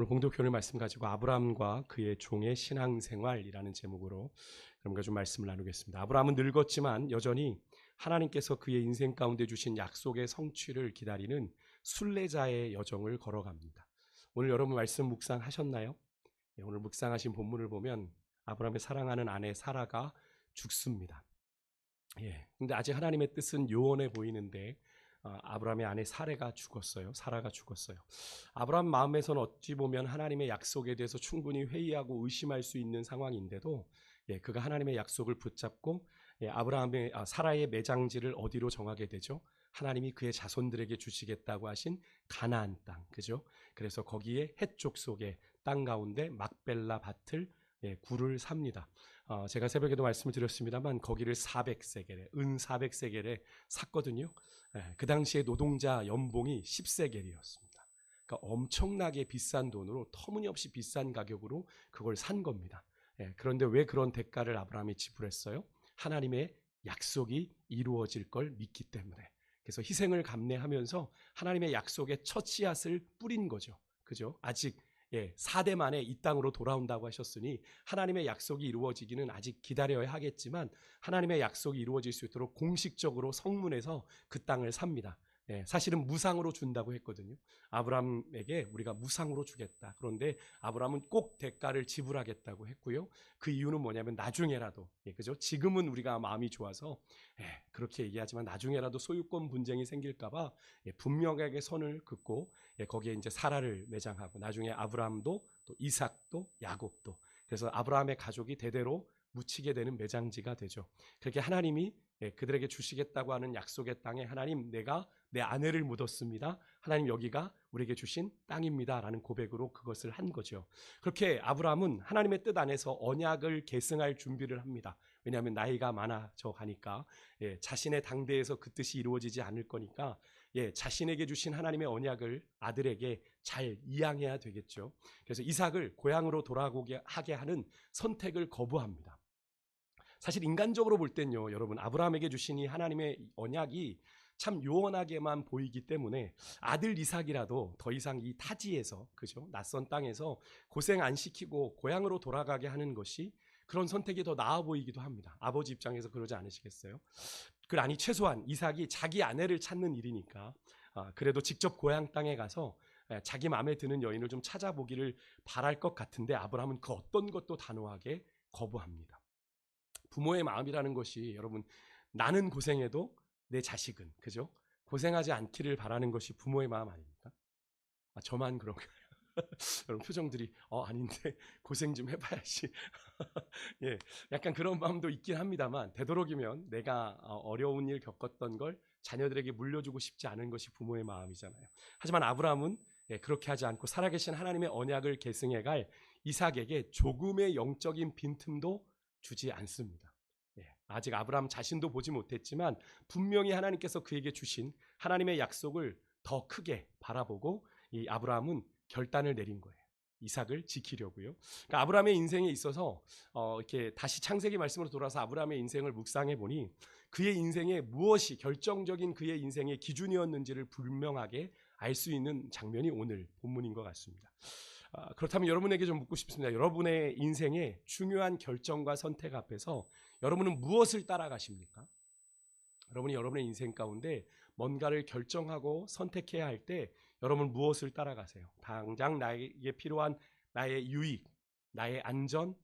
오늘 봉독교훈 말씀 가지고 아브라함과 그의 종의 신앙생활이라는 제목으로 여러분과 좀 말씀을 나누겠습니다. 아브라함은 늙었지만 여전히 하나님께서 그의 인생 가운데 주신 약속의 성취를 기다리는 순례자의 여정을 걸어갑니다. 오늘 여러분 말씀 묵상하셨나요? 오늘 묵상하신 본문을 보면 아브라함의 사랑하는 아내 사라가 죽습니다. 근데 아직 하나님의 뜻은 요원해 보이는데 아브라함의 아내 사라가 죽었어요. 아브라함 마음에서는 어찌 보면 하나님의 약속에 대해서 충분히 회의하고 의심할 수 있는 상황인데도 그가 하나님의 약속을 붙잡고 아브라함의 사라의 매장지를 어디로 정하게 되죠? 하나님이 그의 자손들에게 주시겠다고 하신 가나안 땅, 그죠? 그래서 거기에 헷족 속에 땅 가운데 막벨라 밭을 굴을 삽니다. 제가 새벽에도 말씀을 드렸습니다만 거기를 400세겔에 은 400세겔에 샀거든요. 그 당시에 노동자 연봉이 10세겔이었습니다. 그러니까 엄청나게 비싼 돈으로 터무니없이 비싼 가격으로 그걸 산 겁니다. 그런데 왜 그런 대가를 아브라함이 지불했어요? 하나님의 약속이 이루어질 걸 믿기 때문에. 그래서 희생을 감내하면서 하나님의 약속의 첫 씨앗을 뿌린 거죠. 그죠? 아직 4대 만에 이 땅으로 돌아온다고 하셨으니 하나님의 약속이 이루어지기는 아직 기다려야 하겠지만 하나님의 약속이 이루어질 수 있도록 공식적으로 성문에서 그 땅을 삽니다. 사실은 무상으로 준다고 했거든요. 아브라함에게 우리가 무상으로 주겠다. 그런데 아브라함은 꼭 대가를 지불하겠다고 했고요. 그 이유는 뭐냐면 나중에라도, 그죠? 지금은 우리가 마음이 좋아서 그렇게 얘기하지만 나중에라도 소유권 분쟁이 생길까봐 분명하게 선을 긋고 거기에 이제 사라를 매장하고 나중에 아브라함도 또 이삭도 야곱도 그래서 아브라함의 가족이 대대로 묻히게 되는 매장지가 되죠. 그렇게 하나님이 그들에게 주시겠다고 하는 약속의 땅에 하나님 내가 내 아내를 묻었습니다. 하나님 여기가 우리에게 주신 땅입니다. 라는 고백으로 그것을 한 거죠. 그렇게 아브라함은 하나님의 뜻 안에서 언약을 계승할 준비를 합니다. 왜냐하면 나이가 많아져 가니까 자신의 당대에서 그 뜻이 이루어지지 않을 거니까 자신에게 주신 하나님의 언약을 아들에게 잘 이양해야 되겠죠. 그래서 이삭을 고향으로 돌아오게 하게 하는 선택을 거부합니다. 사실 인간적으로 볼 땐요, 여러분 아브라함에게 주신 이 하나님의 언약이 참 요원하게만 보이기 때문에 아들 이삭이라도 더 이상 이 타지에서, 그죠? 낯선 땅에서 고생 안 시키고 고향으로 돌아가게 하는 것이 그런 선택이 더 나아 보이기도 합니다. 아버지 입장에서 그러지 않으시겠어요? 아니 최소한 이삭이 자기 아내를 찾는 일이니까 그래도 직접 고향 땅에 가서 자기 마음에 드는 여인을 좀 찾아보기를 바랄 것 같은데 아브라함은 그 어떤 것도 단호하게 거부합니다. 부모의 마음이라는 것이 여러분 나는 고생해도 내 자식은, 그죠? 고생하지 않기를 바라는 것이 부모의 마음 아닙니까? 저만 그런가요? 여러분 표정들이 아닌데 고생 좀 해봐야지. 약간 그런 마음도 있긴 합니다만 되도록이면 내가 어려운 일 겪었던 걸 자녀들에게 물려주고 싶지 않은 것이 부모의 마음이잖아요. 하지만 아브라함은 그렇게 하지 않고 살아계신 하나님의 언약을 계승해갈 이삭에게 조금의 영적인 빈틈도 주지 않습니다. 아직 아브라함 자신도 보지 못했지만 분명히 하나님께서 그에게 주신 하나님의 약속을 더 크게 바라보고 이 아브라함은 결단을 내린 거예요. 이삭을 지키려고요. 그러니까 아브라함의 인생에 있어서 이렇게 다시 창세기 말씀으로 돌아서 아브라함의 인생을 묵상해 보니 그의 인생에 무엇이 결정적인 그의 인생의 기준이었는지를 분명하게 알 수 있는 장면이 오늘 본문인 것 같습니다. 그렇다면 여러분에게 좀 묻고 싶습니다. 여러분의 인생의 중요한 결정과 선택 앞에서 여러분은 무엇을 따라가십니까? 여러분이 여러분의 인생 가운데 뭔가를 결정하고 선택해야 할 때 여러분 무엇을 따라가세요? 당장 나에게 필요한 나의 유익, 나의 안전,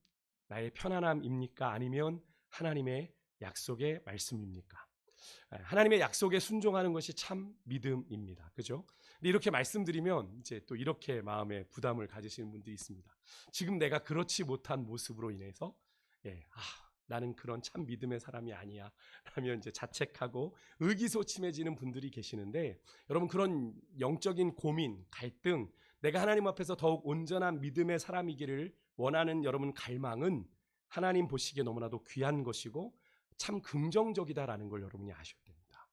나의 편안함입니까? 아니면 하나님의 약속의 말씀입니까? 하나님의 약속에 순종하는 것이 참 믿음입니다. 그죠? 근데 이렇게 말씀드리면 이제 또 이렇게 마음에 부담을 가지시는 분들이 있습니다. 지금 내가 그렇지 못한 모습으로 인해서 나는 그런 참 믿음의 사람이 아니야 라면 이제 자책하고 의기소침해지는 분들이 계시는데 여러분 그런 영적인 고민, 갈등, 내가 하나님 앞에서 더욱 온전한 믿음의 사람이기를 원하는 여러분 갈망은 하나님 보시기에 너무나도 귀한 것이고 참 긍정적이다라는 걸 여러분이 아셔야 됩니다.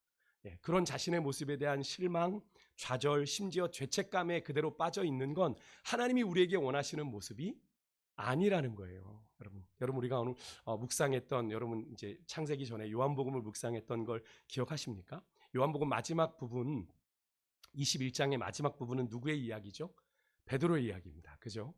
그런 자신의 모습에 대한 실망, 좌절, 심지어 죄책감에 그대로 빠져 있는 건 하나님이 우리에게 원하시는 모습이 아니라는 거예요. 여러분 우리가 오늘 묵상했던 여러분 이제 창세기 전에 요한복음을 묵상했던 걸 기억하십니까? 요한복음 마지막 부분 21장의 마지막 부분은 누구의 이야기죠? 베드로의 이야기입니다. 그죠?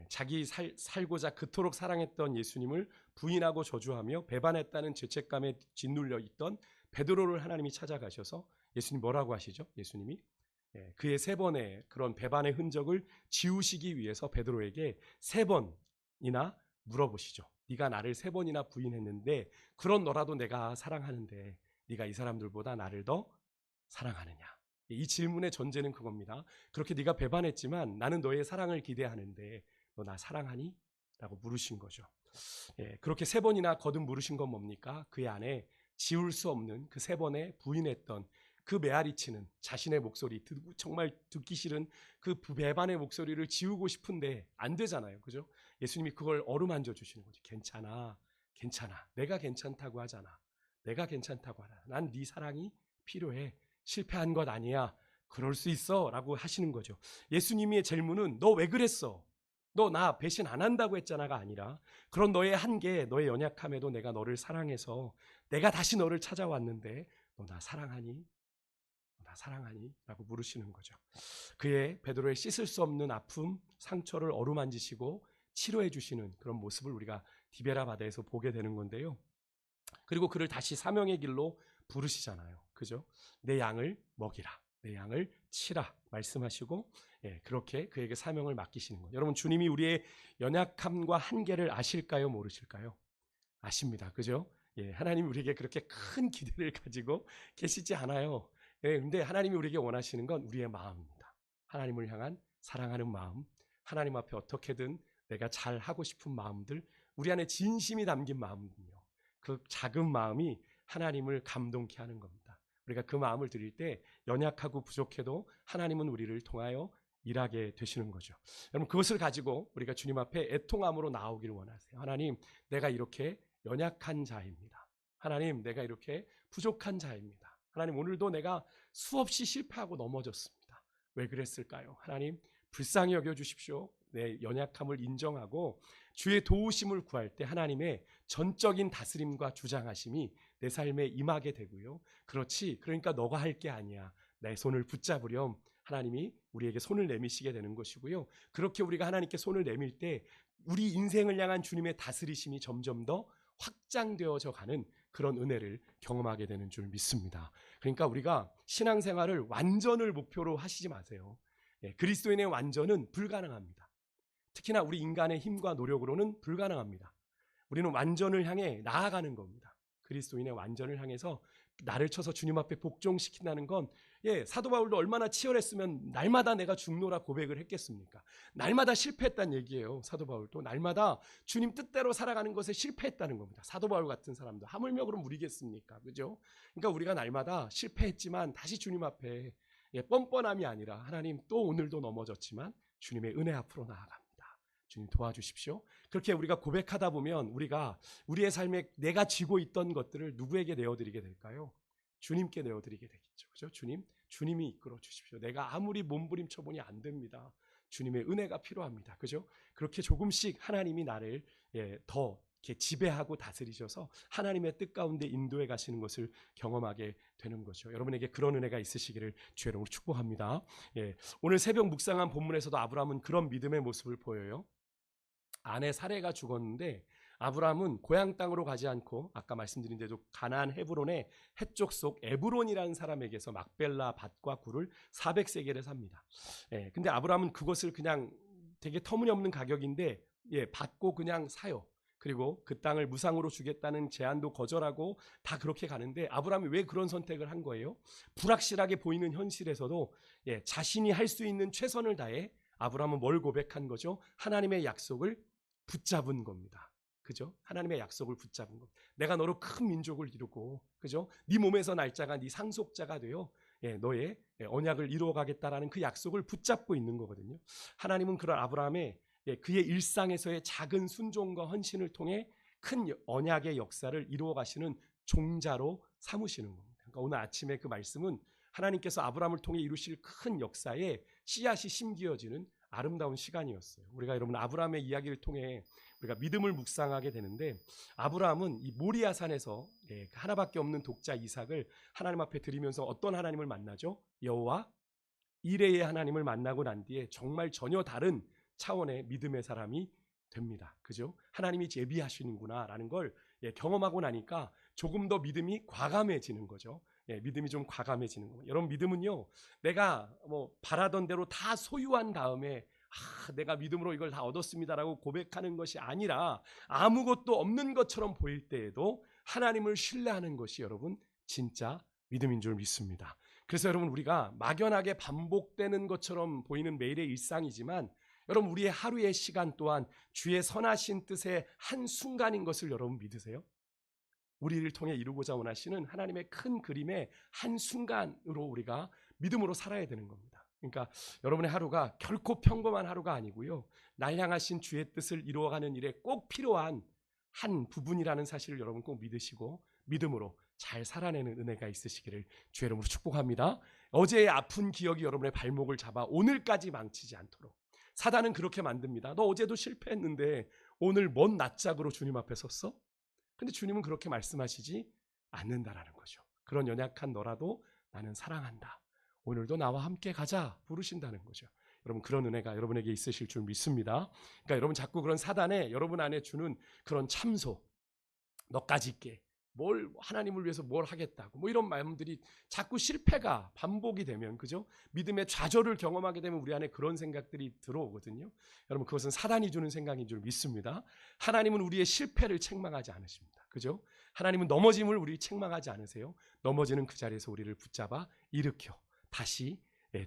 자기 살고자 그토록 사랑했던 예수님을 부인하고 저주하며 배반했다는 죄책감에 짓눌려 있던 베드로를 하나님이 찾아가셔서 예수님 뭐라고 하시죠? 예수님이 그의 3번의 그런 배반의 흔적을 지우시기 위해서 베드로에게 3번이나 물어보시죠. 네가 나를 3번이나 부인했는데 그런 너라도 내가 사랑하는데 네가 이 사람들보다 나를 더 사랑하느냐? 이 질문의 전제는 그겁니다. 그렇게 네가 배반했지만 나는 너의 사랑을 기대하는데 너 나 사랑하니? 라고 물으신 거죠. 그렇게 3번이나 거듭 물으신 건 뭡니까? 그의 안에 지울 수 없는 그 3번의 부인했던 그 메아리치는 자신의 목소리, 정말 듣기 싫은 그 배반의 목소리를 지우고 싶은데 안 되잖아요. 그죠? 예수님이 그걸 어루만져 주시는 거죠. 괜찮아. 괜찮아. 내가 괜찮다고 하잖아. 내가 괜찮다고 하라. 난 네 사랑이 필요해. 실패한 것 아니야. 그럴 수 있어. 라고 하시는 거죠. 예수님의 질문은 너 왜 그랬어? 너 나 배신 안 한다고 했잖아가 아니라 그런 너의 한계, 너의 연약함에도 내가 너를 사랑해서 내가 다시 너를 찾아왔는데 너 나 사랑하니? 나 사랑하니? 라고 물으시는 거죠. 그의 베드로의 씻을 수 없는 아픔, 상처를 어루만지시고 치료해 주시는 그런 모습을 우리가 디베라 바다에서 보게 되는 건데요. 그리고 그를 다시 사명의 길로 부르시잖아요. 그죠? 내 양을 먹이라. 내 양을 치라 말씀하시고 그렇게 그에게 사명을 맡기시는 거예요. 여러분 주님이 우리의 연약함과 한계를 아실까요? 모르실까요? 아십니다. 그죠? 하나님이 우리에게 그렇게 큰 기대를 가지고 계시지 않아요. 근데 하나님이 우리에게 원하시는 건 우리의 마음입니다. 하나님을 향한 사랑하는 마음, 하나님 앞에 어떻게든 내가 잘하고 싶은 마음들, 우리 안에 진심이 담긴 마음은요. 그 작은 마음이 하나님을 감동케 하는 겁니다. 우리가 그 마음을 드릴 때 연약하고 부족해도 하나님은 우리를 통하여 일하게 되시는 거죠. 여러분 그것을 가지고 우리가 주님 앞에 애통함으로 나오기를 원하세요. 하나님, 내가 이렇게 연약한 자입니다. 하나님, 내가 이렇게 부족한 자입니다. 하나님, 오늘도 내가 수없이 실패하고 넘어졌습니다. 왜 그랬을까요? 하나님, 불쌍히 여겨주십시오. 내 연약함을 인정하고 주의 도우심을 구할 때 하나님의 전적인 다스림과 주장하심이 내 삶에 임하게 되고요. 그렇지, 그러니까 너가 할 게 아니야. 내 손을 붙잡으렴. 하나님이 우리에게 손을 내미시게 되는 것이고요. 그렇게 우리가 하나님께 손을 내밀 때 우리 인생을 향한 주님의 다스리심이 점점 더 확장되어져 가는 그런 은혜를 경험하게 되는 줄 믿습니다. 그러니까 우리가 신앙생활을 완전을 목표로 하시지 마세요. 그리스도인의 완전은 불가능합니다. 특히나 우리 인간의 힘과 노력으로는 불가능합니다. 우리는 완전을 향해 나아가는 겁니다. 그리스도인의 완전을 향해서 나를 쳐서 주님 앞에 복종시킨다는 건 사도 바울도 얼마나 치열했으면 날마다 내가 죽노라 고백을 했겠습니까? 날마다 실패했다는 얘기예요. 사도 바울도 날마다 주님 뜻대로 살아가는 것에 실패했다는 겁니다. 사도 바울 같은 사람도 하물며 그럼 우리겠습니까? 그죠? 그러니까 우리가 날마다 실패했지만 다시 주님 앞에 뻔뻔함이 아니라 하나님 또 오늘도 넘어졌지만 주님의 은혜 앞으로 나아갑니다. 주님 도와주십시오. 그렇게 우리가 고백하다 보면 우리가 우리의 삶에 내가 쥐고 있던 것들을 누구에게 내어드리게 될까요? 주님께 내어드리게 되겠죠. 그죠? 주님이 이끌어 주십시오. 내가 아무리 몸부림쳐보니 안 됩니다. 주님의 은혜가 필요합니다. 그죠? 그렇게 조금씩 하나님이 나를 더 이렇게 지배하고 다스리셔서 하나님의 뜻 가운데 인도해 가시는 것을 경험하게 되는 거죠. 여러분에게 그런 은혜가 있으시기를 주의 이름으로 축복합니다. 오늘 새벽 묵상한 본문에서도 아브라함은 그런 믿음의 모습을 보여요. 아내 사레가 죽었는데 아브라함은 고향 땅으로 가지 않고 아까 말씀드린 대로 가나안 헤브론의 해쪽 속 에브론이라는 사람에게서 막벨라 밭과 굴을 400세겔에 삽니다. 근데 아브라함은 그것을 그냥 되게 터무니없는 가격인데 받고 그냥 사요. 그리고 그 땅을 무상으로 주겠다는 제안도 거절하고 다 그렇게 가는데 아브라함이 왜 그런 선택을 한 거예요? 불확실하게 보이는 현실에서도 자신이 할 수 있는 최선을 다해 아브라함은 뭘 고백한 거죠? 하나님의 약속을 붙잡은 겁니다. 그죠? 하나님의 약속을 붙잡은 것. 내가 너로 큰 민족을 이루고, 그죠? 네 몸에서 날 자가 네 상속자가 되어 너의 언약을 이루어가겠다라는 그 약속을 붙잡고 있는 거거든요. 하나님은 그런 아브라함의 그의 일상에서의 작은 순종과 헌신을 통해 큰 언약의 역사를 이루어가시는 종자로 삼으시는 겁니다. 그러니까 오늘 아침에 그 말씀은 하나님께서 아브라함을 통해 이루실 큰 역사에 씨앗이 심기어지는 아름다운 시간이었어요. 우리가 여러분 아브라함의 이야기를 통해 우리가 믿음을 묵상하게 되는데 아브라함은 이 모리아산에서 하나밖에 없는 독자 이삭을 하나님 앞에 드리면서 어떤 하나님을 만나죠? 여호와 이레의 하나님을 만나고 난 뒤에 정말 전혀 다른 차원의 믿음의 사람이 됩니다. 그죠? 하나님이 예비하시는구나라는 걸 경험하고 나니까 조금 더 믿음이 과감해지는 거죠. 믿음이 좀 과감해지는 거예요. 여러분, 믿음은요, 내가 바라던 대로 다 소유한 다음에 내가 믿음으로 이걸 다 얻었습니다라고 고백하는 것이 아니라 아무것도 없는 것처럼 보일 때에도 하나님을 신뢰하는 것이 여러분 진짜 믿음인 줄 믿습니다. 그래서 여러분, 우리가 막연하게 반복되는 것처럼 보이는 매일의 일상이지만 여러분, 우리의 하루의 시간 또한 주의 선하신 뜻의 한순간인 것을 여러분 믿으세요? 우리를 통해 이루고자 원하시는 하나님의 큰 그림의 한순간으로 우리가 믿음으로 살아야 되는 겁니다. 그러니까 여러분의 하루가 결코 평범한 하루가 아니고요, 날 향하신 주의 뜻을 이루어가는 일에 꼭 필요한 한 부분이라는 사실을 여러분 꼭 믿으시고 믿음으로 잘 살아내는 은혜가 있으시기를 주의 이름으로 축복합니다. 어제의 아픈 기억이 여러분의 발목을 잡아 오늘까지 망치지 않도록. 사단은 그렇게 만듭니다. 너 어제도 실패했는데 오늘 뭔 낯짝으로 주님 앞에 섰어? 근데 주님은 그렇게 말씀하시지 않는다라는 거죠. 그런 연약한 너라도 나는 사랑한다. 오늘도 나와 함께 가자 부르신다는 거죠. 여러분, 그런 은혜가 여러분에게 있으실 줄 믿습니다. 그러니까 여러분, 자꾸 그런 사단에 여러분 안에 주는 그런 참소, 너까지 있게 뭘 하나님을 위해서 뭘 하겠다고 이런 마음들이 자꾸 실패가 반복이 되면, 그죠? 믿음의 좌절을 경험하게 되면 우리 안에 그런 생각들이 들어오거든요. 여러분, 그것은 사단이 주는 생각인 줄 믿습니다. 하나님은 우리의 실패를 책망하지 않으십니다. 그죠? 하나님은 넘어짐을 우리 책망하지 않으세요. 넘어지는 그 자리에서 우리를 붙잡아 일으켜 다시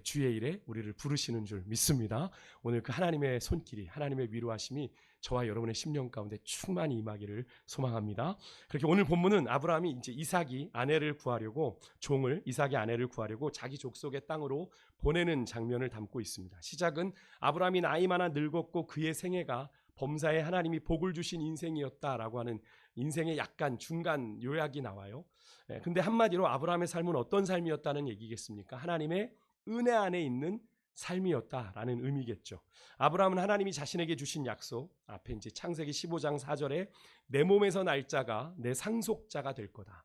주의 일에 우리를 부르시는 줄 믿습니다. 오늘 그 하나님의 손길이, 하나님의 위로하심이 저와 여러분의 심령 가운데 충만히 임하기를 소망합니다. 그렇게 오늘 본문은 아브라함이 이제 이삭이 아내를 구하려고, 종을 이삭의 아내를 구하려고 자기 족속의 땅으로 보내는 장면을 담고 있습니다. 시작은 아브라함이 나이 많아 늙었고 그의 생애가 범사에 하나님이 복을 주신 인생이었다라고 하는 인생의 약간 중간 요약이 나와요. 근데 한마디로 아브라함의 삶은 어떤 삶이었다는 얘기겠습니까? 하나님의 은혜 안에 있는 삶이었다라는 의미겠죠. 아브라함은 하나님이 자신에게 주신 약속, 앞에 이제 창세기 15장 4절에 내 몸에서 날 자가 내 상속자가 될 거다.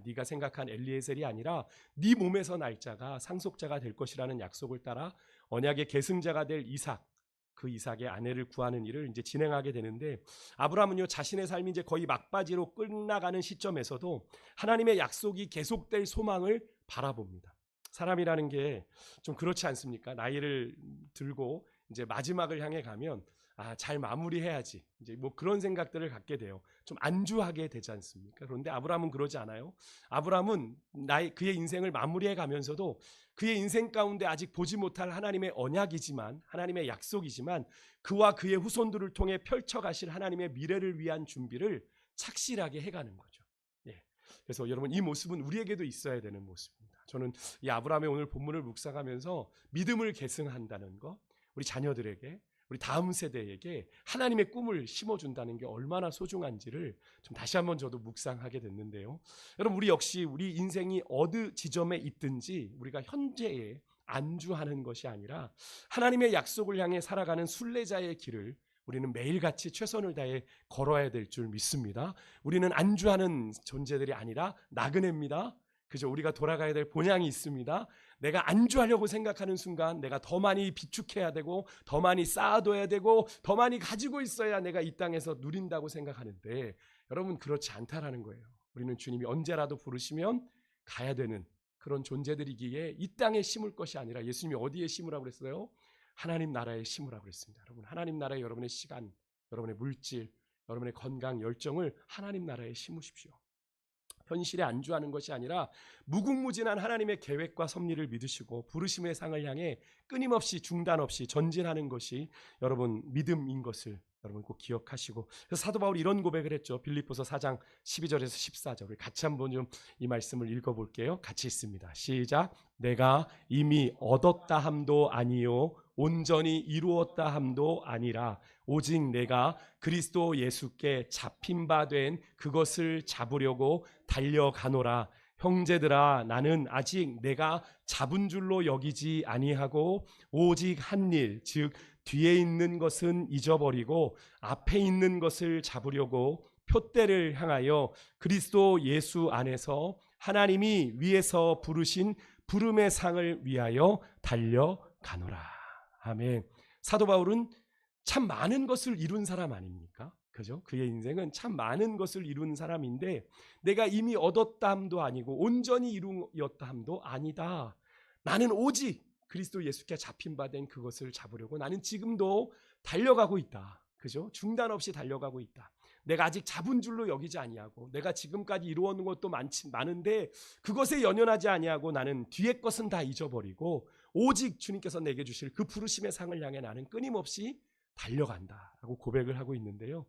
네가 생각한 엘리에셀이 아니라 네 몸에서 날 자가 상속자가 될 것이라는 약속을 따라 언약의 계승자가 될 이삭, 그 이삭의 아내를 구하는 일을 이제 진행하게 되는데, 아브라함은요, 자신의 삶이 이제 거의 막바지로 끝나가는 시점에서도 하나님의 약속이 계속될 소망을 바라봅니다. 사람이라는 게 좀 그렇지 않습니까? 나이를 들고 이제 마지막을 향해 가면 잘 마무리해야지, 이제 그런 생각들을 갖게 돼요. 좀 안주하게 되지 않습니까? 그런데 아브라함은 그러지 않아요. 아브라함은 그의 인생을 마무리해 가면서도 그의 인생 가운데 아직 보지 못할 하나님의 언약이지만, 하나님의 약속이지만, 그와 그의 후손들을 통해 펼쳐가실 하나님의 미래를 위한 준비를 착실하게 해가는 거죠. 그래서 여러분, 이 모습은 우리에게도 있어야 되는 모습입니다. 저는 이 아브라함의 오늘 본문을 묵상하면서 믿음을 계승한다는 것, 우리 자녀들에게, 우리 다음 세대에게 하나님의 꿈을 심어준다는 게 얼마나 소중한지를 좀 다시 한번 저도 묵상하게 됐는데요. 여러분, 우리 역시 우리 인생이 어느 지점에 있든지 우리가 현재에 안주하는 것이 아니라 하나님의 약속을 향해 살아가는 순례자의 길을 우리는 매일같이 최선을 다해 걸어야 될 줄 믿습니다. 우리는 안주하는 존재들이 아니라 나그네입니다. 그죠? 우리가 돌아가야 될 본향이 있습니다. 내가 안주하려고 생각하는 순간 내가 더 많이 비축해야 되고, 더 많이 쌓아둬야 되고, 더 많이 가지고 있어야 내가 이 땅에서 누린다고 생각하는데, 여러분, 그렇지 않다라는 거예요. 우리는 주님이 언제라도 부르시면 가야 되는 그런 존재들이기에 이 땅에 심을 것이 아니라, 예수님이 어디에 심으라고 그랬어요? 하나님 나라에 심으라고 그랬습니다. 여러분, 하나님 나라에 여러분의 시간, 여러분의 물질, 여러분의 건강, 열정을 하나님 나라에 심으십시오. 현실에 안주하는 것이 아니라 무궁무진한 하나님의 계획과 섭리를 믿으시고 부르심의 상을 향해 끊임없이 중단 없이 전진하는 것이 여러분 믿음인 것을 여러분 꼭 기억하시고, 그래서 사도 바울이 이런 고백을 했죠. 빌립보서 4장 12절에서 14절 같이 한번 좀 이 말씀을 읽어볼게요. 같이 있습니다. 시작. 내가 이미 얻었다 함도 아니요 온전히 이루었다 함도 아니라 오직 내가 그리스도 예수께 잡힌 바 된 그것을 잡으려고 달려가노라. 형제들아, 나는 아직 내가 잡은 줄로 여기지 아니하고 오직 한 일, 즉 뒤에 있는 것은 잊어버리고 앞에 있는 것을 잡으려고 표대를 향하여 그리스도 예수 안에서 하나님이 위에서 부르신 부름의 상을 위하여 달려가노라. 아멘. 사도 바울은 참 많은 것을 이룬 사람 아닙니까? 그죠? 그의 인생은 참 많은 것을 이룬 사람인데 내가 이미 얻었다 함도 아니고 온전히 이루었다 함도 아니다. 나는 오직 그리스도 예수께 잡힌 바 된 그것을 잡으려고 나는 지금도 달려가고 있다. 그죠? 중단 없이 달려가고 있다. 내가 아직 잡은 줄로 여기지 아니하고 내가 지금까지 이루어놓은 것도 많은데 그것에 연연하지 아니하고 나는 뒤의 것은 다 잊어버리고 오직 주님께서 내게 주실 그 부르심의 상을 향해 나는 끊임없이 달려간다라고 고백을 하고 있는데요.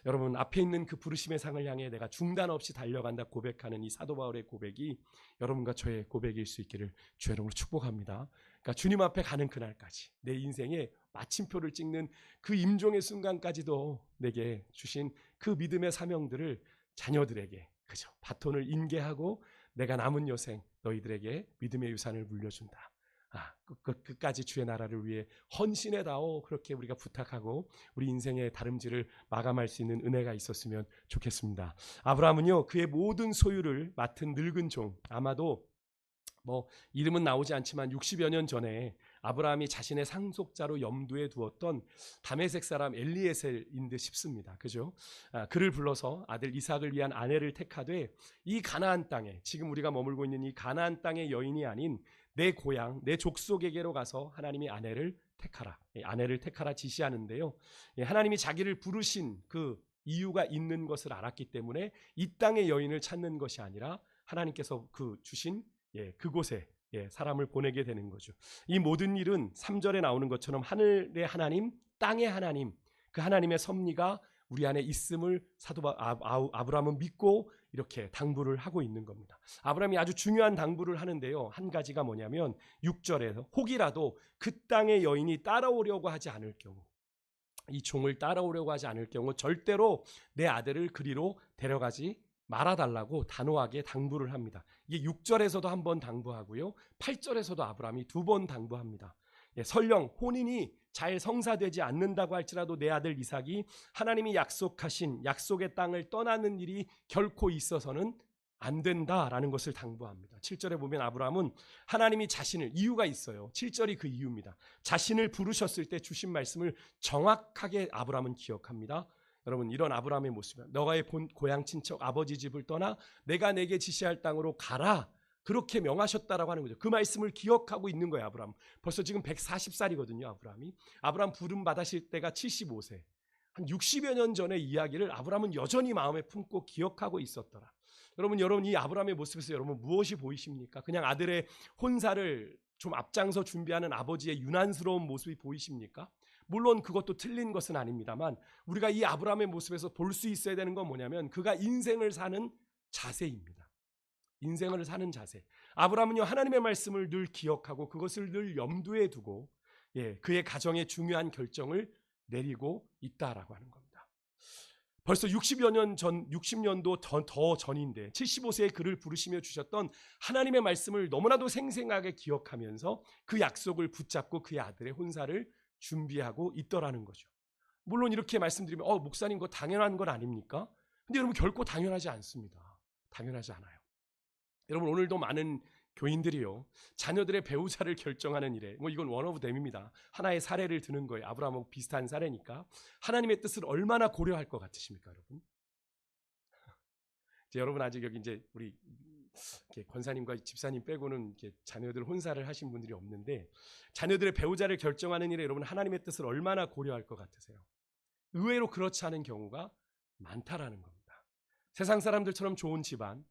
여러분, 앞에 있는 그 부르심의 상을 향해 내가 중단 없이 달려간다 고백하는 이 사도 바울의 고백이 여러분과 저의 고백일 수 있기를 주 이름으로 축복합니다. 그러니까 주님 앞에 가는 그날까지 내 인생의 마침표를 찍는 그 임종의 순간까지도 내게 주신 그 믿음의 사명들을 자녀들에게 그죠? 바톤을 인계하고 내가 남은 여생 너희들에게 믿음의 유산을 물려준다. 끝까지 주의 나라를 위해 헌신해다오. 그렇게 우리가 부탁하고 우리 인생의 다름질을 마감할 수 있는 은혜가 있었으면 좋겠습니다. 아브라함은요, 그의 모든 소유를 맡은 늙은 종, 아마도 이름은 나오지 않지만 60여 년 전에 아브라함이 자신의 상속자로 염두에 두었던 다메섹 사람 엘리에셀인 듯 싶습니다. 그죠? 그를 불러서 아들 이삭을 위한 아내를 택하되 이 가나안 땅에, 지금 우리가 머물고 있는 이 가나안 땅의 여인이 아닌 내 고향, 내 족속에게로 가서 하나님이 아내를 택하라 지시하는데요. 하나님이 자기를 부르신 그 이유가 있는 것을 알았기 때문에 이 땅의 여인을 찾는 것이 아니라 하나님께서 주신 그곳에 사람을 보내게 되는 거죠. 이 모든 일은 3절에 나오는 것처럼 하늘의 하나님, 땅의 하나님, 그 하나님의 섭리가 우리 안에 있음을 아브라함은 믿고 이렇게 당부를 하고 있는 겁니다. 아브라함이 아주 중요한 당부를 하는데요. 한 가지가 뭐냐면 6절에서 혹이라도 그 땅의 여인이 따라오려고 하지 않을 경우, 이 종을 따라오려고 하지 않을 경우 절대로 내 아들을 그리로 데려가지 말아달라고 단호하게 당부를 합니다. 이게 6절에서도 한 번 당부하고요. 8절에서도 아브라함이 2번 당부합니다. 설령 혼인이 잘 성사되지 않는다고 할지라도 내 아들 이삭이 하나님이 약속하신 약속의 땅을 떠나는 일이 결코 있어서는 안 된다라는 것을 당부합니다. 7절에 보면 아브라함은 하나님이 자신을, 이유가 있어요. 7절이 그 이유입니다. 자신을 부르셨을 때 주신 말씀을 정확하게 아브라함은 기억합니다. 여러분, 이런 아브라함의 모습은 너의 고향 친척 아버지 집을 떠나 내가 내게 지시할 땅으로 가라, 그렇게 명하셨다라고 하는 거죠. 그 말씀을 기억하고 있는 거예요. 아브라함 벌써 지금 140살이거든요. 아브라함 부름 받으실 때가 75세, 한 60여 년 전의 이야기를 아브라함은 여전히 마음에 품고 기억하고 있었더라. 여러분 이 아브라함의 모습에서 여러분 무엇이 보이십니까? 그냥 아들의 혼사를 좀 앞장서 준비하는 아버지의 유난스러운 모습이 보이십니까? 물론 그것도 틀린 것은 아닙니다만 우리가 이 아브라함의 모습에서 볼 수 있어야 되는 건 뭐냐면 그가 인생을 사는 자세입니다. 인생을 사는 자세. 아브라함은요, 하나님의 말씀을 늘 기억하고 그것을 늘 염두에 두고 그의 가정의 중요한 결정을 내리고 있다라고 하는 겁니다. 벌써 60년도 더 전인데 75세에 그를 부르시며 주셨던 하나님의 말씀을 너무나도 생생하게 기억하면서 그 약속을 붙잡고 그의 아들의 혼사를 준비하고 있더라는 거죠. 물론 이렇게 말씀드리면 목사님 그거 당연한 건 아닙니까? 근데 여러분 결코 당연하지 않습니다. 당연하지 않아요. 여러분 오늘도 많은 교인들이요, 자녀들의 배우자를 결정하는 일에 이건 원 오브 댐입니다. 하나의 사례를 드는 거예요. 아브라함하고 비슷한 사례니까. 하나님의 뜻을 얼마나 고려할 것 같으십니까, 여러분? 여러분 아직 여기 이제 우리 권사님과 집사님 빼고는 자녀들 혼사를 하신 분들이 없는데 자녀들의 배우자를 결정하는 일에 여러분 하나님의 뜻을 얼마나 고려할 것 같으세요? 의외로 그렇지 않은 경우가 많다라는 겁니다. 세상 사람들처럼 좋은 집안,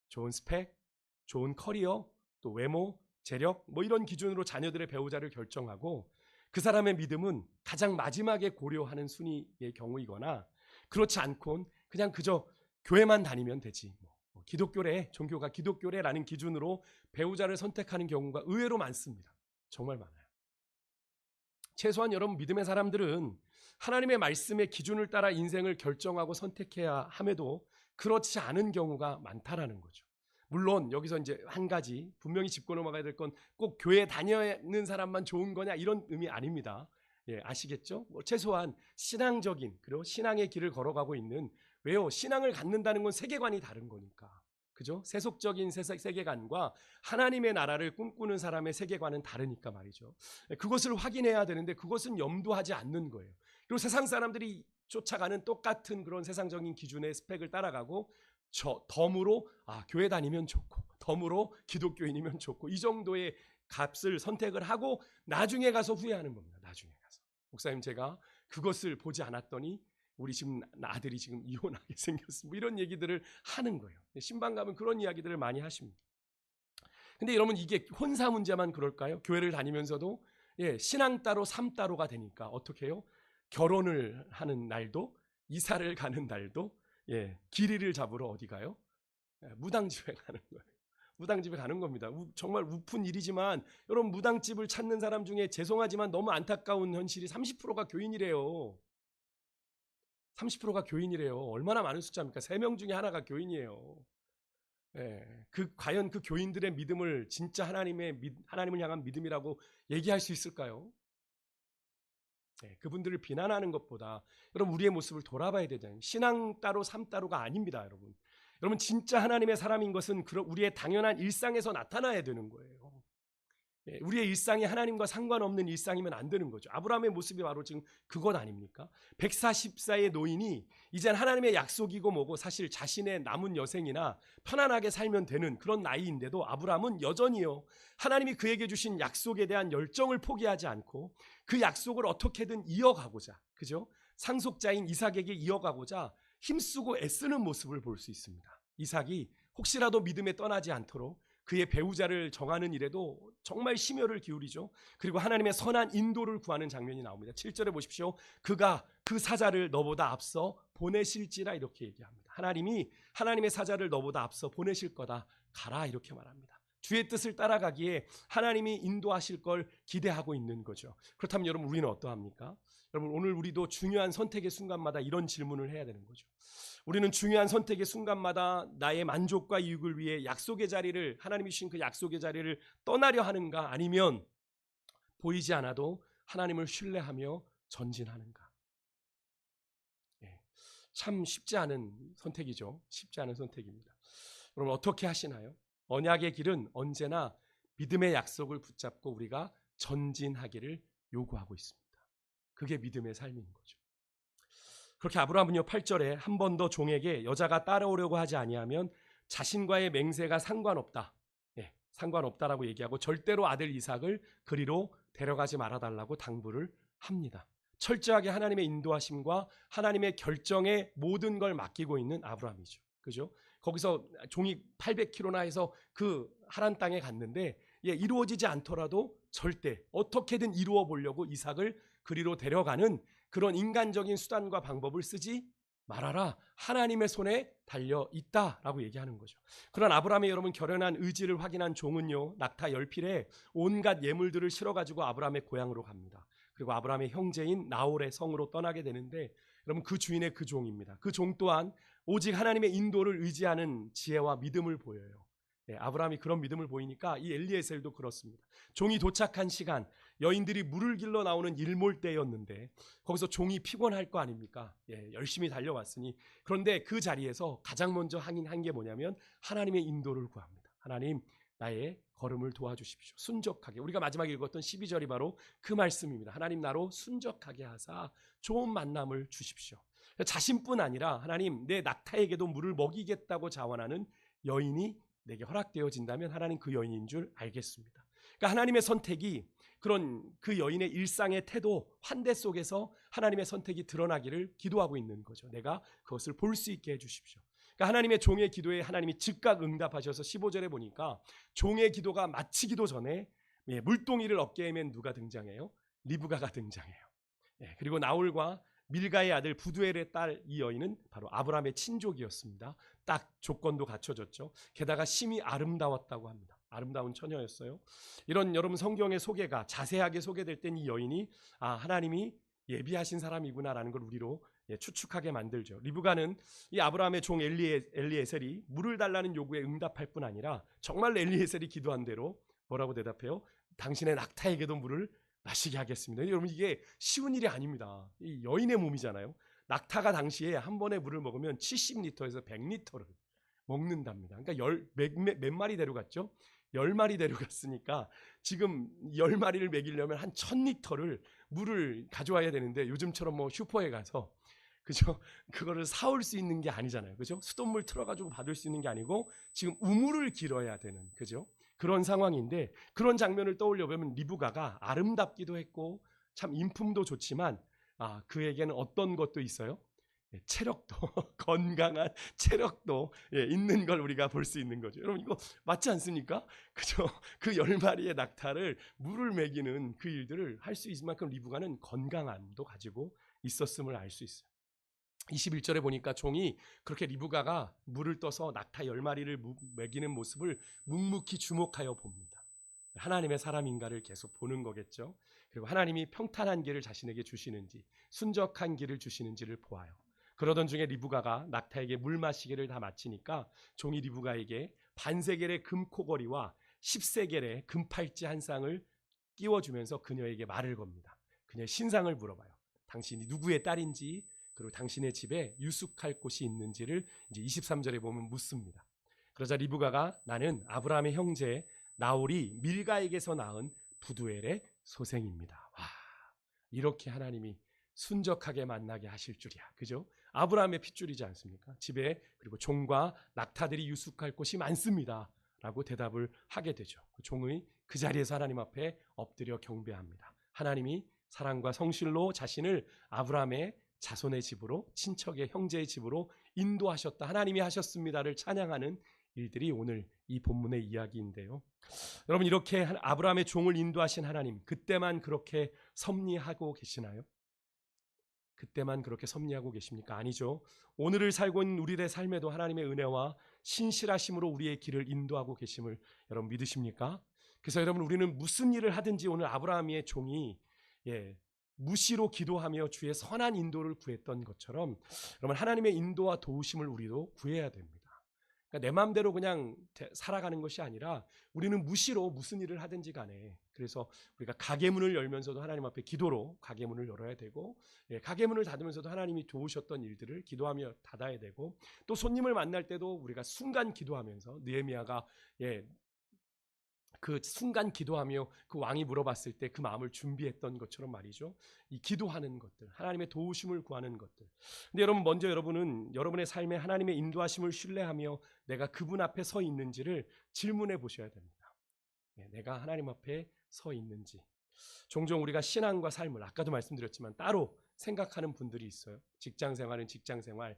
좋은 스펙, 좋은 커리어, 또 외모, 재력 이런 기준으로 자녀들의 배우자를 결정하고 그 사람의 믿음은 가장 마지막에 고려하는 순위의 경우이거나 그렇지 않곤 그냥 그저 교회만 다니면 되지, 기독교래, 종교가 기독교래라는 기준으로 배우자를 선택하는 경우가 의외로 많습니다. 정말 많아요. 최소한 여러분 믿음의 사람들은 하나님의 말씀의 기준을 따라 인생을 결정하고 선택해야 함에도 그렇지 않은 경우가 많다라는 거죠. 물론 여기서 이제 한 가지 분명히 짚고 넘어가야 될 건 꼭 교회 다니는 사람만 좋은 거냐 이런 의미 아닙니다. 아시겠죠? 최소한 신앙적인 그리고 신앙의 길을 걸어가고 있는, 왜요? 신앙을 갖는다는 건 세계관이 다른 거니까. 그죠? 세속적인 세계관과 하나님의 나라를 꿈꾸는 사람의 세계관은 다르니까 말이죠. 그것을 확인해야 되는데 그것은 염두하지 않는 거예요. 그리고 세상 사람들이 쫓아가는 똑같은 그런 세상적인 기준의 스펙을 따라가고 덤으로 교회 다니면 좋고 덤으로 기독교인이면 좋고 이 정도의 값을 선택을 하고 나중에 가서 후회하는 겁니다. 나중에 가서. 목사님 제가 그것을 보지 않았더니 우리 지금 아들이 지금 이혼하게 생겼습니다. 이런 얘기들을 하는 거예요. 신방 가면 그런 이야기들을 많이 하십니다. 근데 여러분 이게 혼사 문제만 그럴까요? 교회를 다니면서도 신앙 따로 삶 따로가 되니까 어떻게 해요? 결혼을 하는 날도 이사를 가는 날도 길이를 잡으러 어디 가요? 무당집에 가는 거예요. 무당집에 가는 겁니다. 정말 우픈 일이지만 여러분 무당집을 찾는 사람 중에 죄송하지만 너무 안타까운 현실이 30%가 교인이래요. 30%가 교인이래요. 얼마나 많은 숫자입니까? 3명 중에 하나가 교인이에요. 과연 그 교인들의 믿음을 진짜 하나님을 향한 믿음이라고 얘기할 수 있을까요? 그분들을 비난하는 것보다 여러분 우리의 모습을 돌아봐야 되잖아요. 신앙 따로 삶 따로가 아닙니다, 여러분. 여러분 진짜 하나님의 사람인 것은 우리의 당연한 일상에서 나타나야 되는 거예요. 우리의 일상이 하나님과 상관없는 일상이면 안 되는 거죠. 아브라함의 모습이 바로 지금 그것 아닙니까? 140세의 노인이 이젠 하나님의 약속이고 뭐고 사실 자신의 남은 여생이나 편안하게 살면 되는 그런 나이인데도 아브라함은 여전히요 하나님이 그에게 주신 약속에 대한 열정을 포기하지 않고 그 약속을 어떻게든 이어가고자, 그죠? 상속자인 이삭에게 이어가고자 힘쓰고 애쓰는 모습을 볼 수 있습니다. 이삭이 혹시라도 믿음에 떠나지 않도록 그의 배우자를 정하는 일에도 정말 심혈을 기울이죠. 그리고 하나님의 선한 인도를 구하는 장면이 나옵니다. 7절에 보십시오. 그가 그 사자를 너보다 앞서 보내실지라 이렇게 얘기합니다. 하나님이 하나님의 사자를 너보다 앞서 보내실 거다. 가라 이렇게 말합니다. 주의 뜻을 따라가기에 하나님이 인도하실 걸 기대하고 있는 거죠. 그렇다면 여러분 우리는 어떠합니까? 여러분 오늘 우리도 중요한 선택의 순간마다 이런 질문을 해야 되는 거죠. 우리는 중요한 선택의 순간마다 나의 만족과 이익을 위해 약속의 자리를 하나님이 주신 그 약속의 자리를 떠나려 하는가 아니면 보이지 않아도 하나님을 신뢰하며 전진하는가. 참 쉽지 않은 선택이죠. 쉽지 않은 선택입니다. 여러분 어떻게 하시나요? 언약의 길은 언제나 믿음의 약속을 붙잡고 우리가 전진하기를 요구하고 있습니다. 그게 믿음의 삶인 거죠. 그렇게 아브라함은요 8절에 한 번 더 종에게 여자가 따라오려고 하지 아니하면 자신과의 맹세가 상관없다. 상관없다라고 얘기하고 절대로 아들 이삭을 그리로 데려가지 말아달라고 당부를 합니다. 철저하게 하나님의 인도하심과 하나님의 결정에 모든 걸 맡기고 있는 아브라함이죠. 그죠? 거기서 종이 800km나 해서 그 하란 땅에 갔는데 이루어지지 않더라도 절대 어떻게든 이루어 보려고 이삭을 그리로 데려가는 그런 인간적인 수단과 방법을 쓰지 말아라. 하나님의 손에 달려 있다라고 얘기하는 거죠. 그런 아브라함의 여러분 결연한 의지를 확인한 종은요 낙타 10필에 온갖 예물들을 실어가지고 아브라함의 고향으로 갑니다. 그리고 아브라함의 형제인 나홀의 성으로 떠나게 되는데 여러분 그 주인의 그 종입니다. 그 종 또한 오직 하나님의 인도를 의지하는 지혜와 믿음을 보여요. 아브라함이 그런 믿음을 보이니까 이 엘리에셀도 그렇습니다. 종이 도착한 시간 여인들이 물을 길러 나오는 일몰 때였는데 거기서 종이 피곤할 거 아닙니까? 열심히 달려왔으니 그런데 그 자리에서 가장 먼저 한 게 뭐냐면 하나님의 인도를 구합니다. 하나님 나의 걸음을 도와주십시오. 순적하게 우리가 마지막에 읽었던 12절이 바로 그 말씀입니다. 하나님 나로 순적하게 하사 좋은 만남을 주십시오. 자신뿐 아니라 하나님 내 낙타에게도 물을 먹이겠다고 자원하는 여인이 내게 허락되어진다면 하나님 그 여인인 줄 알겠습니다. 그러니까 하나님의 선택이 그런 그 여인의 일상의 태도, 환대 속에서 하나님의 선택이 드러나기를 기도하고 있는 거죠. 내가 그것을 볼 수 있게 해주십시오. 그러니까 하나님의 종의 기도에 하나님이 즉각 응답하셔서 15절에 보니까 종의 기도가 마치기도 전에 물동이를 어깨에 맨 누가 등장해요? 리브가가 등장해요. 그리고 나홀과 밀가의 아들 부두엘의 딸 이 여인은 바로 아브라함의 친족이었습니다. 딱 조건도 갖춰졌죠. 게다가 심히 아름다웠다고 합니다. 아름다운 처녀였어요. 이런 여러분 성경의 소개가 자세하게 소개될 땐 이 여인이 하나님이 예비하신 사람이구나라는 걸 우리로 추측하게 만들죠. 리브가는 이 아브라함의 종 엘리에셀이 물을 달라는 요구에 응답할 뿐 아니라 정말 엘리에셀이 기도한 대로 뭐라고 대답해요? 당신의 낙타에게도 물을 마시게 하겠습니다. 여러분 이게 쉬운 일이 아닙니다. 이 여인의 몸이잖아요. 낙타가 당시에 한 번에 물을 먹으면 70리터에서 100리터를 먹는답니다. 그러니까 몇 마리 데려갔죠? 10마리 데려갔으니까 지금 10마리를 먹이려면 한 1000리터를 물을 가져와야 되는데 요즘처럼 뭐 슈퍼에 가서 그죠? 그거를 사올 수 있는 게 아니잖아요. 그죠? 수돗물 틀어가지고 받을 수 있는 게 아니고 지금 우물을 길어야 되는 그죠? 그런 상황인데 그런 장면을 떠올려 보면 리브가가 아름답기도 했고 참 인품도 좋지만 그에게는 어떤 것도 있어요? 체력도 건강한 체력도 있는 걸 우리가 볼 수 있는 거죠. 여러분 이거 맞지 않습니까? 그죠? 그 10마리의 낙타를 물을 먹이는 그 일들을 할 수 있을 만큼 리브가는 건강함도 가지고 있었음을 알 수 있어요. 21절에 보니까 종이 그렇게 리브가가 물을 떠서 낙타 10마리를 먹이는 모습을 묵묵히 주목하여 봅니다. 하나님의 사람인가를 계속 보는 거겠죠. 그리고 하나님이 평탄한 길을 자신에게 주시는지 순적한 길을 주시는지를 보아요. 그러던 중에 리브가가 낙타에게 물 마시기를 다 마치니까 종이 리브가에게 반세겔의 금코걸이와 10세겔의 금팔찌 한 쌍을 끼워주면서 그녀에게 말을 겁니다. 그녀의 신상을 물어봐요. 당신이 누구의 딸인지 그리고 당신의 집에 유숙할 곳이 있는지를 이제 23절에 보면 묻습니다. 그러자 리브가가 나는 아브라함의 형제 나홀이 밀가에게서 낳은 부두엘의 소생입니다. 와, 이렇게 하나님이 순적하게 만나게 하실 줄이야. 그죠? 아브라함의 핏줄이지 않습니까? 집에 그리고 종과 낙타들이 유숙할 곳이 많습니다. 라고 대답을 하게 되죠. 종의 그 자리에서 하나님 앞에 엎드려 경배합니다. 하나님이 사랑과 성실로 자신을 아브라함의 자손의 집으로 친척의 형제의 집으로 인도하셨다. 하나님이 하셨습니다를 찬양하는 일들이 오늘 이 본문의 이야기인데요. 여러분 이렇게 아브라함의 종을 인도하신 하나님 그때만 그렇게 섭리하고 계시나요? 그때만 그렇게 섭리하고 계십니까? 아니죠. 오늘을 살고 있는 우리의 삶에도 하나님의 은혜와 신실하심으로 우리의 길을 인도하고 계심을 여러분 믿으십니까? 그래서 여러분 우리는 무슨 일을 하든지 오늘 아브라함의 종이 무시로 기도하며 주의 선한 인도를 구했던 것처럼 여러분 하나님의 인도와 도우심을 우리도 구해야 됩니다. 그러니까 내 마음대로 그냥 살아가는 것이 아니라 우리는 무시로 무슨 일을 하든지 간에 그래서 우리가 가게문을 열면서도 하나님 앞에 기도로 가게문을 열어야 되고 가게문을 닫으면서도 하나님이 도우셨던 일들을 기도하며 닫아야 되고 또 손님을 만날 때도 우리가 순간 기도하면서 느헤미야가 그 순간 기도하며 그 왕이 물어봤을 때 그 마음을 준비했던 것처럼 말이죠. 이 기도하는 것들, 하나님의 도우심을 구하는 것들. 근데 여러분 먼저 여러분은 여러분의 삶에 하나님의 인도하심을 신뢰하며 내가 그분 앞에 서 있는지를 질문해 보셔야 됩니다. 내가 하나님 앞에 서 있는지. 종종 우리가 신앙과 삶을 아까도 말씀드렸지만 따로 생각하는 분들이 있어요. 직장 생활은 직장 생활,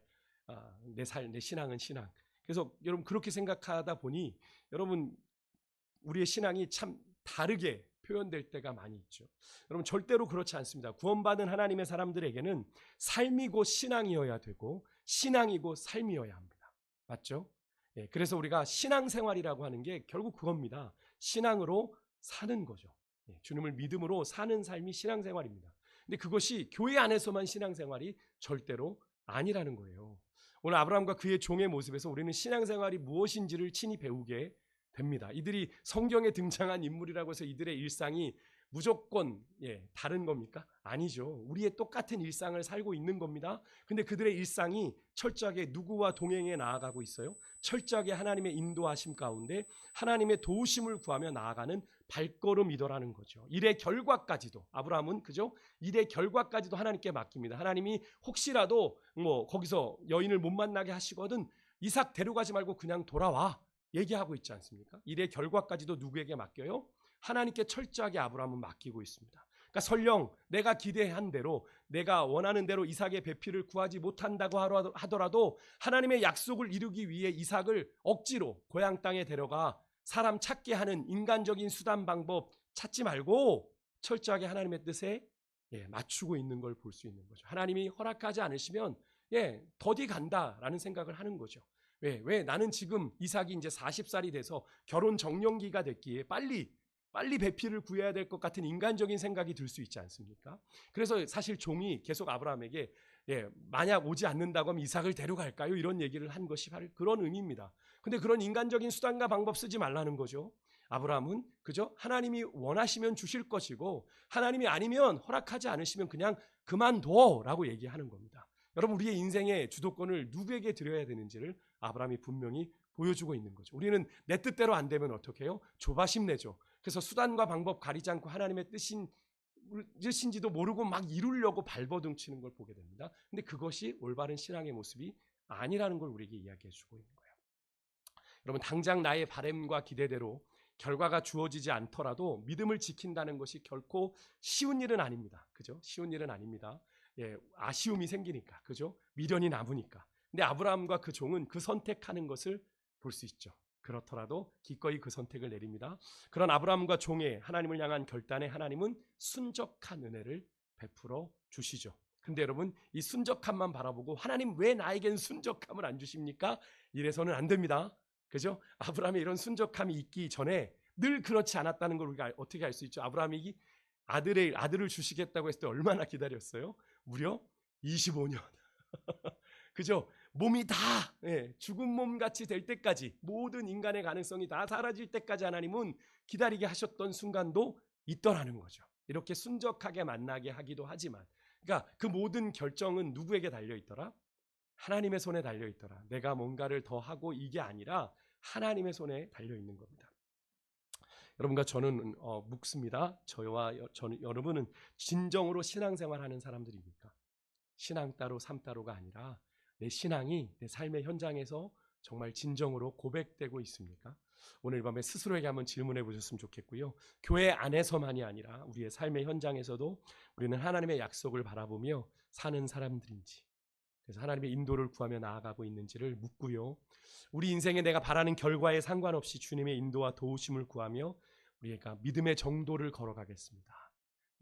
내 신앙은 신앙. 그래서 여러분 그렇게 생각하다 보니 여러분 우리의 신앙이 참 다르게 표현될 때가 많이 있죠. 여러분 절대로 그렇지 않습니다. 구원받은 하나님의 사람들에게는 삶이고 신앙이어야 되고 신앙이고 삶이어야 합니다. 맞죠? 그래서 우리가 신앙생활이라고 하는 게 결국 그겁니다. 신앙으로 사는 거죠. 주님을 믿음으로 사는 삶이 신앙생활입니다. 근데 그것이 교회 안에서만 신앙생활이 절대로 아니라는 거예요. 오늘 아브라함과 그의 종의 모습에서 우리는 신앙생활이 무엇인지를 친히 배우게 됩니다. 이들이 성경에 등장한 인물이라고 해서 이들의 일상이 무조건 다른 겁니까? 아니죠. 우리의 똑같은 일상을 살고 있는 겁니다. 근데 그들의 일상이 철저하게 누구와 동행해 나아가고 있어요? 철저하게 하나님의 인도하심 가운데 하나님의 도우심을 구하며 나아가는 발걸음이더라는 거죠. 일의 결과까지도 아브라함은 그죠? 일의 결과까지도 하나님께 맡깁니다. 하나님이 혹시라도 거기서 여인을 못 만나게 하시거든 이삭 데려가지 말고 그냥 돌아와. 얘기하고 있지 않습니까? 일의 결과까지도 누구에게 맡겨요? 하나님께 철저하게 아브라함은 맡기고 있습니다. 그러니까 설령 내가 기대한 대로 내가 원하는 대로 이삭의 배필을 구하지 못한다고 하더라도 하나님의 약속을 이루기 위해 이삭을 억지로 고향 땅에 데려가 사람 찾게 하는 인간적인 수단 방법 찾지 말고 철저하게 하나님의 뜻에 맞추고 있는 걸 볼 수 있는 거죠. 하나님이 허락하지 않으시면 더디 간다라는 생각을 하는 거죠. 왜 나는 지금 이삭이 이제 40살이 돼서 결혼 정년기가 됐기에 빨리 배필을 구해야 될 것 같은 인간적인 생각이 들 수 있지 않습니까? 그래서 사실 종이 계속 아브라함에게 만약 오지 않는다고 하면 이삭을 데려갈까요? 이런 얘기를 한 것이 바로 그런 의미입니다. 근데 그런 인간적인 수단과 방법 쓰지 말라는 거죠. 아브라함은 그죠? 하나님이 원하시면 주실 것이고 하나님이 아니면 허락하지 않으시면 그냥 그만둬라고 얘기하는 겁니다. 여러분 우리의 인생의 주도권을 누구에게 드려야 되는지를 아브라함이 분명히 보여주고 있는 거죠. 우리는 내 뜻대로 안 되면 어떻게 해요? 조바심 내죠. 그래서 수단과 방법 가리지 않고 하나님의 뜻인지도 모르고 막 이루려고 발버둥 치는 걸 보게 됩니다. 근데 그것이 올바른 신앙의 모습이 아니라는 걸 우리에게 이야기해 주고 있는 거예요. 여러분, 당장 나의 바람과 기대대로 결과가 주어지지 않더라도 믿음을 지킨다는 것이 결코 쉬운 일은 아닙니다. 그죠? 쉬운 일은 아닙니다. 예, 아쉬움이 생기니까, 그죠? 미련이 남으니까. 근데 아브라함과 그 종은 그 선택하는 것을 볼 수 있죠. 그렇더라도 기꺼이 그 선택을 내립니다. 그런 아브라함과 종의 하나님을 향한 결단에 하나님은 순적한 은혜를 베풀어 주시죠. 근데 여러분, 이 순적함만 바라보고 하나님 왜 나에겐 순적함을 안 주십니까? 이래서는 안 됩니다. 그죠? 아브라함의 이런 순적함이 있기 전에 늘 그렇지 않았다는 걸 우리가 어떻게 알 수 있죠? 아브라함이 아들을 주시겠다고 했을 때 얼마나 기다렸어요? 무려 25년. 그죠? 몸이 다 죽은 몸같이 될 때까지, 모든 인간의 가능성이 다 사라질 때까지 하나님은 기다리게 하셨던 순간도 있더라는 거죠. 이렇게 순적하게 만나게 하기도 하지만, 그러니까 그 모든 결정은 누구에게 달려있더라? 하나님의 손에 달려있더라. 내가 뭔가를 더 하고 이게 아니라 하나님의 손에 달려있는 겁니다. 여러분과 저는 묻습니다. 여러분은 진정으로 신앙생활하는 사람들입니까? 신앙 따로 삶 따로가 아니라 내 신앙이 내 삶의 현장에서 정말 진정으로 고백되고 있습니까? 오늘 밤에 스스로에게 한번 질문해 보셨으면 좋겠고요. 교회 안에서만이 아니라 우리의 삶의 현장에서도 우리는 하나님의 약속을 바라보며 사는 사람들인지, 그래서 하나님의 인도를 구하며 나아가고 있는지를 묻고요. 우리 인생에 내가 바라는 결과에 상관없이 주님의 인도와 도우심을 구하며 우리가 믿음의 정도를 걸어가겠습니다.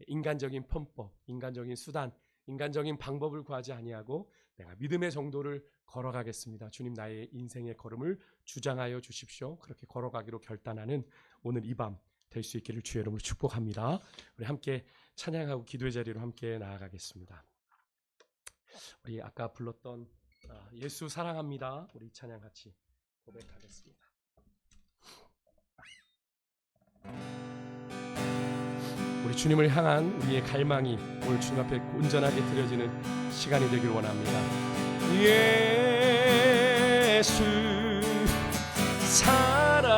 인간적인 편법, 인간적인 수단, 인간적인 방법을 구하지 아니하고 내가 믿음의 정도를 걸어가겠습니다. 주님, 나의 인생의 걸음을 주장하여 주십시오. 그렇게 걸어가기로 결단하는 오늘 이 밤 될 수 있기를 주의 이름으로 축복합니다. 우리 함께 찬양하고 기도의 자리로 함께 나아가겠습니다. 우리 아까 불렀던 예수 사랑합니다. 우리 찬양 같이 고백하겠습니다. 우리 주님을 향한 우리의 갈망이 오늘 주님 앞에 온전하게 드려지는 시간이 되길 원합니다. 예수 사랑합니다.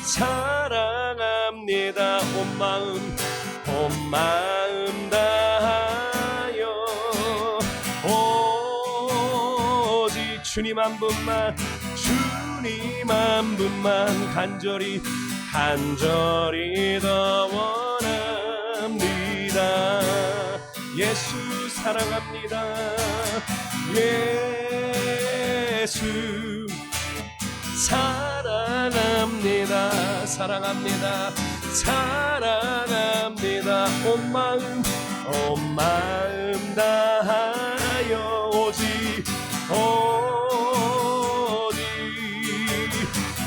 사랑합니다. 온 마음 다하여 오직 주님 한 분만 간절히 더 원합니다. 예수 사랑합니다. 예수 사랑합니다. 사랑합니다. 온 마음 다하여 오직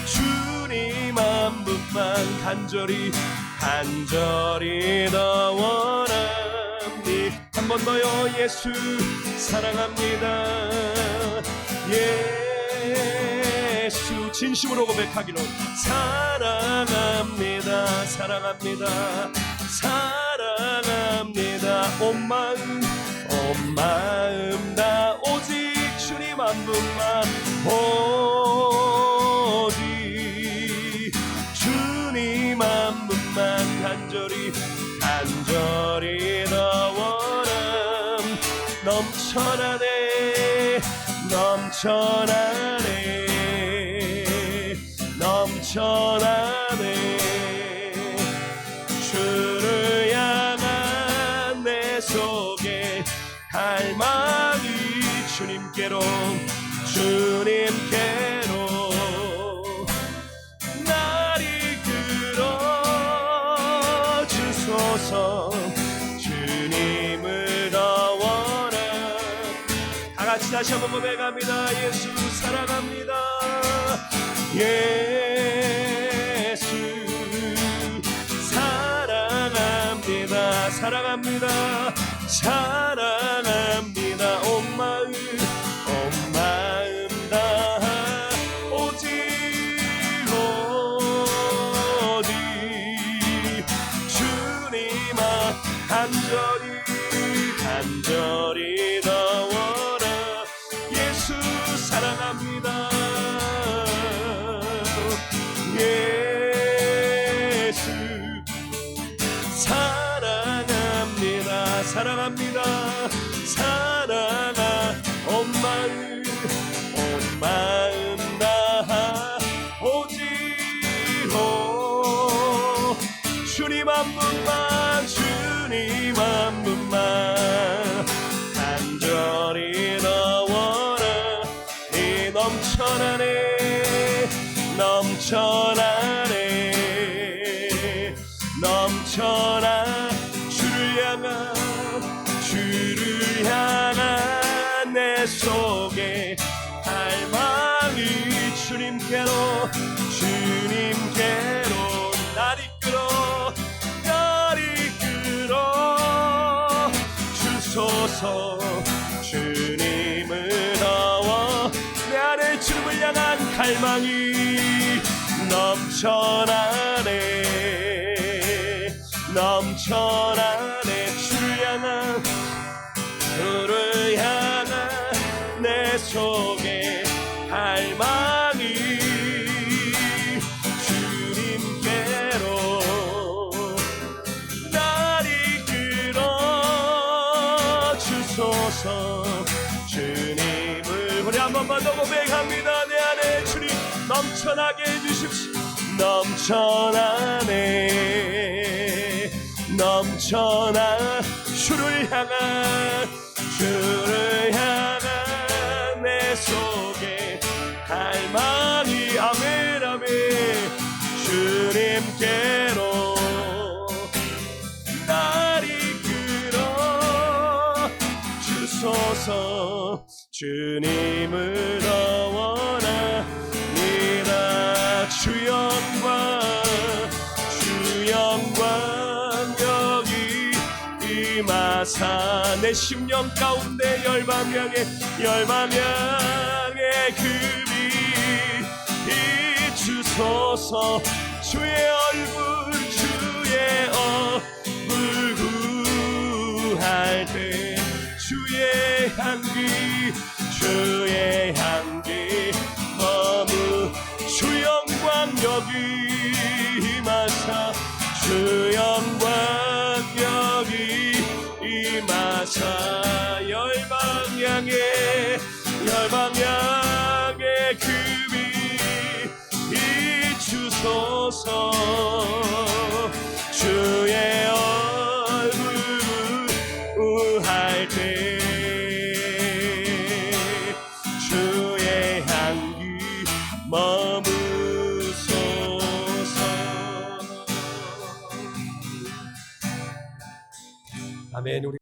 주님 한 분만 간절히 더 원합니다. 한 번 더요. 예수 사랑합니다. 예수 진심으로 고백하기로 사랑합니다. 온 마음 다 오직 주님 한 분만 오직 주님 한 분만 간절히 더 원함. 넘쳐나네 주를 향한 내 속에 갈망이 주님께로 날 이끌어 주소서. 주님을 더 원함. 다 같이 다시 한번 고백합니다. 예수 사랑합니다. 예수 사랑합니다. 온 마음 다하 오직 주님아 간절히 더 원하. 예수 고백합니다. 사랑아 온 마음 다하오지호. 주님 한 분만, 주님 한 분만 간절히 너워라. 이 넘쳐나네, 넘쳐나네, 넘쳐나. 주를 향한 내 속에 갈망이 주님께로 날 이끌어 주소서. 주님을 나와 내 안에 주님을 향한 갈망이 넘쳐나네, 넘쳐나네. 주를 향한 내 속에 갈망이 주님께로 날 이끌어 주소서. 주님을 우리 한 번만 더 고백합니다. 내 안에 주님 넘쳐나게 해주십시오. 넘쳐나네, 넘쳐나. 주를 향한 내 속에 갈망이 아멘 아멘. 주님께로 날 이끌어 주소서. 주님을 더 원합니다. 주 영광, 주 영광 여기 임하사. 내 심령 가운데 열방향의 그 빛 비추소서. 주의 얼굴 구할 때 주의 향기 머무. 주 영광 여기 임하사. 주 영광 여기 임하사. 열방향의 그 빛 비추소서. 주의 얼굴 우할 때 주의 향기 머무소서. 아멘. 우리